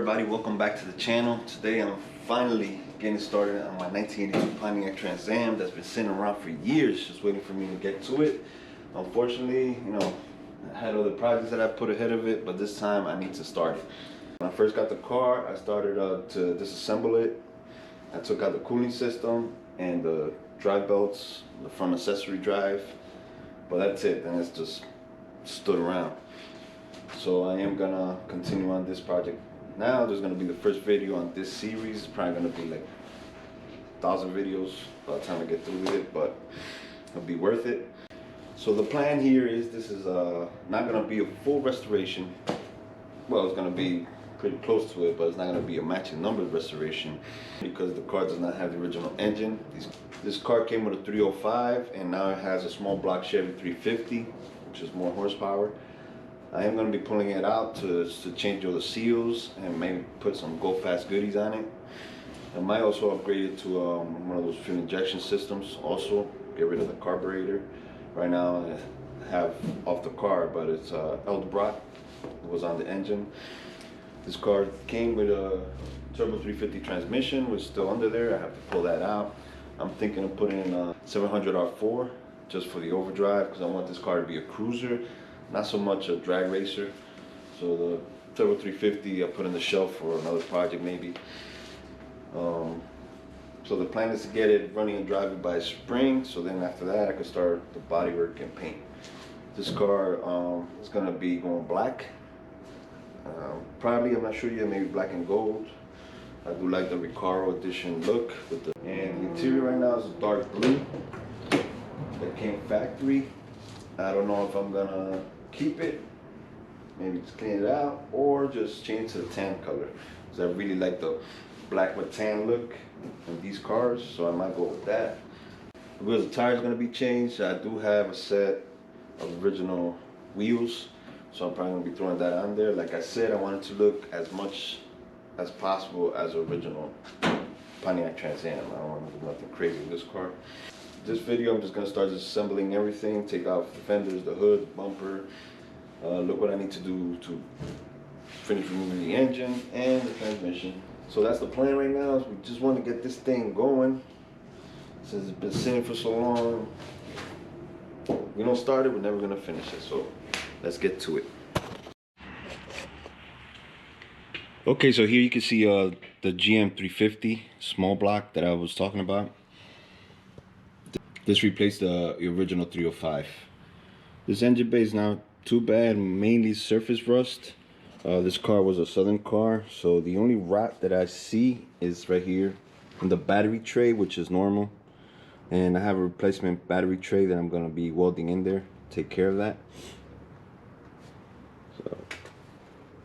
everybody? Welcome back to the channel. Today I'm finally getting started on my 1982 Pontiac Trans Am that's been sitting around for years, just waiting for me to get to it. Unfortunately, I had other projects that I put ahead of it, but this time I need to start it. When I first got the car, I started to disassemble it. I took out the cooling system and the drive belts, the front accessory drive, but that's it, and it's just stood around. So I am gonna continue on this project now. There's gonna be the first video on this series. It's probably gonna be like 1,000 videos by the time I get through with it, but it'll be worth it. So the plan here is this is not gonna be a full restoration. Well, it's gonna be pretty close to it, but it's not gonna be a matching numbers restoration because the car does not have the original engine. This car came with a 305 and now it has a small block Chevy 350, which is more horsepower. I am going to be pulling it out to change all the seals and maybe put some Go Fast goodies on it. I might also upgrade it to one of those fuel injection systems, also get rid of the carburetor. Right now I have off the car, but it's Eldebrock. It was on the engine. This car came with a turbo 350 transmission, which is still under there. I have to pull that out. I'm thinking of putting in a 700 R4 just for the overdrive because I want this car to be a cruiser, not so much a drag racer. So the turbo 350 I put in the shelf for another project maybe. So the plan is to get it running and driving by spring, so then after that I can start the bodywork and paint. This car is going to be going black. Probably, I'm not sure yet, maybe black and gold. I do like the Recaro edition look with and the interior right now is a dark blue that came factory. I don't know if I'm gonna keep it, maybe just clean it out, or just change to the tan color, because I really like the black with tan look in these cars, so I might go with that. The wheels and tires are gonna be changed. I do have a set of original wheels, so I'm probably gonna be throwing that on there. Like I said, I want it to look as much as possible as original Pontiac Trans Am. I don't want to do nothing crazy with this car. This video, I'm just gonna start disassembling everything, take off the fenders, the hood, the bumper. Look what I need to do to finish removing the engine and the transmission. So that's the plan right now. Is we just want to get this thing going. Since it's been sitting for so long, we don't start it, we're never gonna finish it. So let's get to it. Okay, so here you can see the GM 350 small block that I was talking about. This replaced the original 305. This engine bay is not too bad, mainly surface rust. This car was a Southern car, so the only rot that I see is right here in the battery tray, which is normal. And I have a replacement battery tray that I'm gonna be welding in there, take care of that. So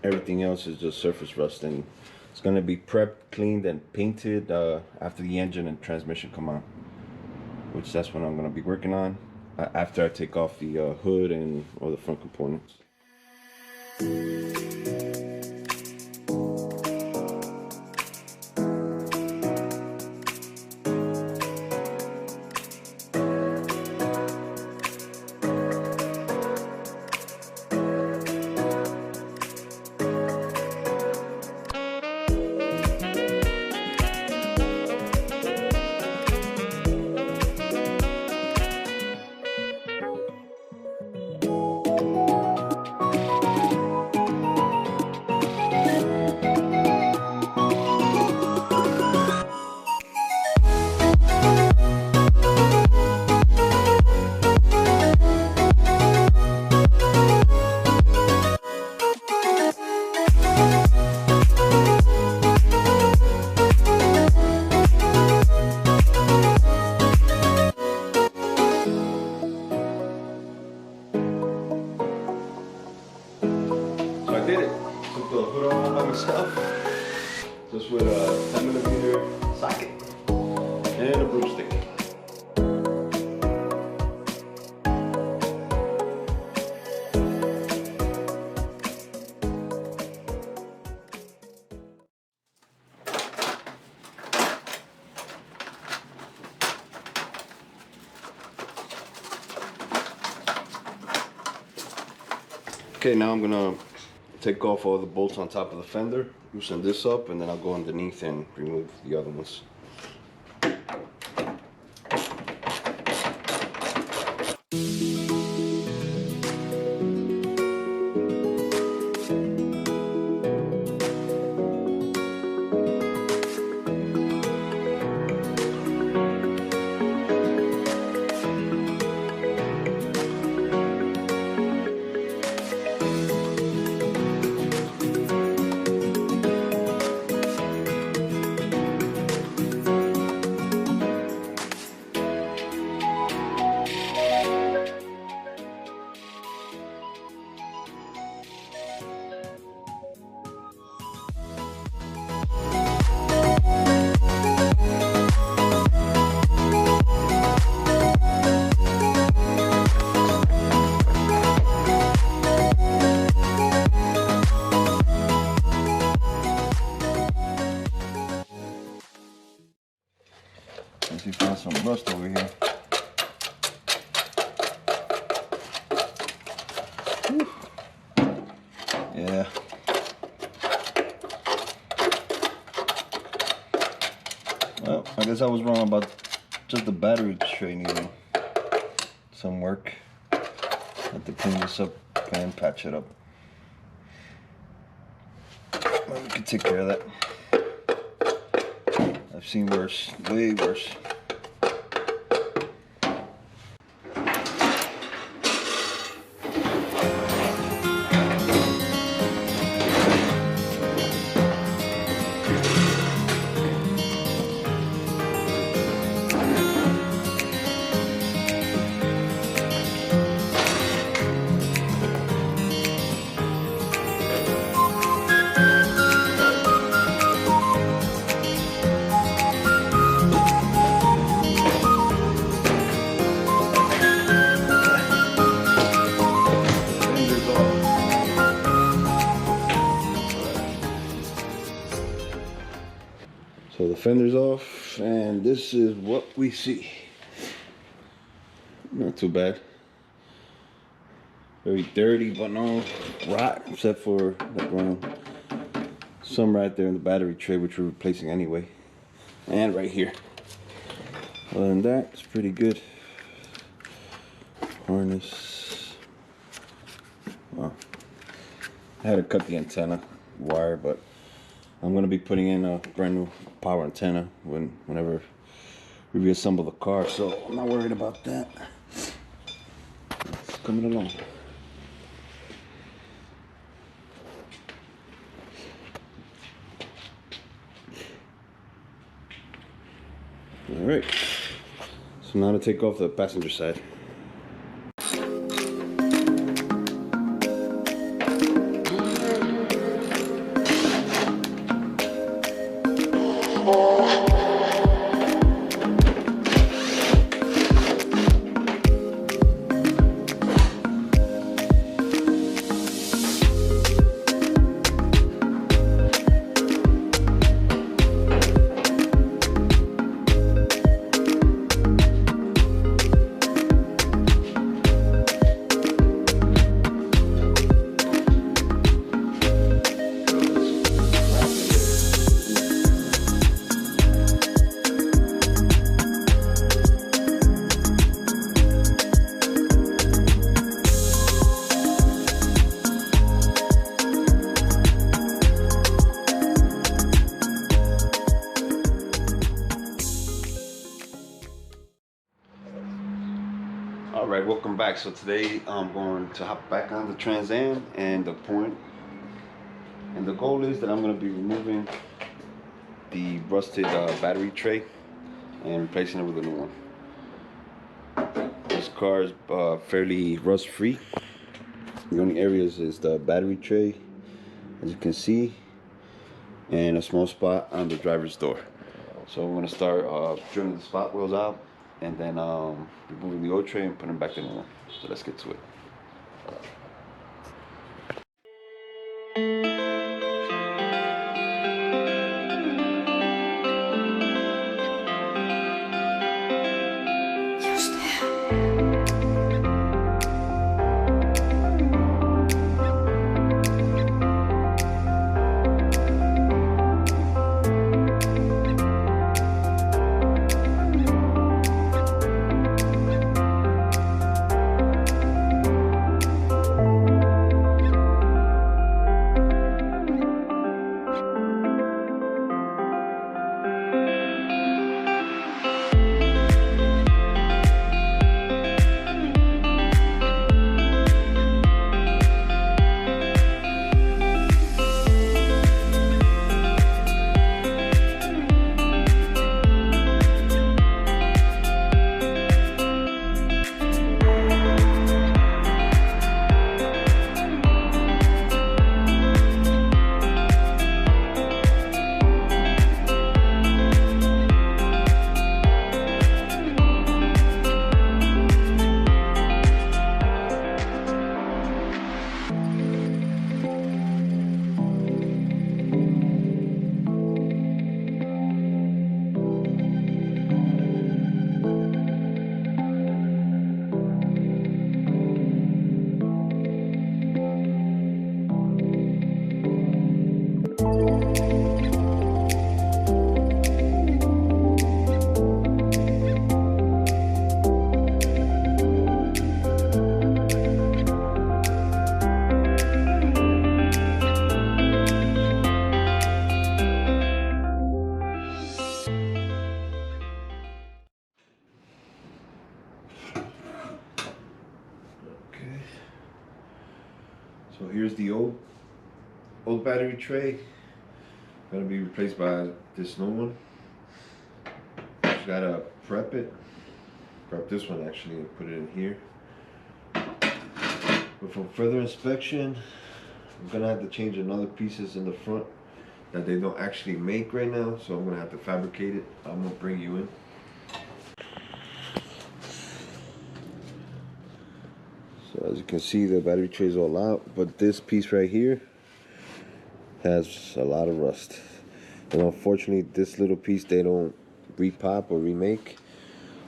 everything else is just surface rust, and it's gonna be prepped, cleaned, and painted after the engine and transmission come out, which that's what I'm gonna be working on after I take off the hood and all the front components. I did it. Took the hood on by myself, just with a 10mm socket and a broomstick. Okay, now I'm gonna take off all the bolts on top of the fender, loosen this up, and then I'll go underneath and remove the other ones. You found some rust over here. Whew. Yeah. Well, I guess I was wrong about just the battery tray needing some work. Have to clean this up and patch it up. Well, we can take care of that. I've seen worse, way worse. So the fender's off, and this is what we see. Not too bad. Very dirty, but no rot, except for some right there in the battery tray, which we're replacing anyway. And right here. Other than that, it's pretty good. Harness. Well, I had to cut the antenna wire, but I'm going to be putting in a brand new power antenna whenever we reassemble the car, so I'm not worried about that. It's coming along. Alright, so now to take off the passenger side. Alright, welcome back. So today I'm going to hop back on the Trans Am, and the goal is that I'm going to be removing the rusted battery tray and replacing it with a new one. This car is fairly rust free. The only areas is the battery tray, as you can see, and a small spot on the driver's door. So we're going to start drilling the spot wheels out, and then removing the old tray and putting back the new one. So let's get to it. here's the old battery tray. Gonna be replaced by this new one. Just gotta prep this one actually, and put it in here. But for further inspection, I'm gonna have to change another pieces in the front that they don't actually make right now, so I'm gonna have to fabricate it. I'm gonna bring you in. So as you can see, the battery tray is all out, but this piece right here has a lot of rust. And unfortunately, this little piece they don't repop or remake.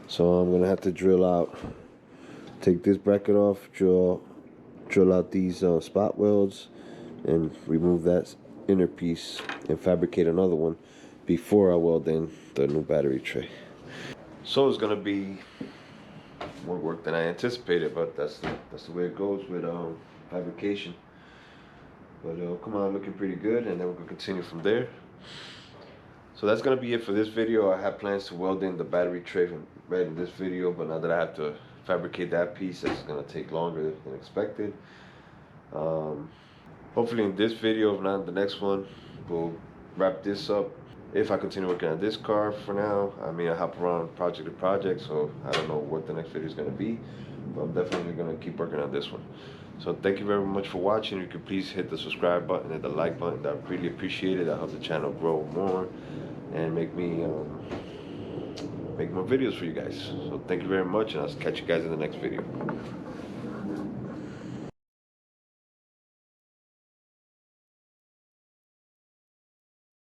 So I'm gonna have to drill out, take this bracket off, drill out these spot welds, and remove that inner piece and fabricate another one before I weld in the new battery tray. So it's gonna be more work than I anticipated, but that's the way it goes with fabrication. But it'll come out looking pretty good, and then we're gonna continue from there. So that's gonna be it for this video. I have plans to weld in the battery tray right in this video, but now that I have to fabricate that piece, that's gonna take longer than expected. Hopefully in this video, if not the next one, we'll wrap this up. If I continue working on this car for now, I mean, I hop around project to project, so I don't know what the next video is gonna be, but I'm definitely gonna keep working on this one. So thank you very much for watching. You can please hit the subscribe button and the like button. That I really appreciate it. That helps the channel grow more and make me make more videos for you guys. So thank you very much, and I'll catch you guys in the next video.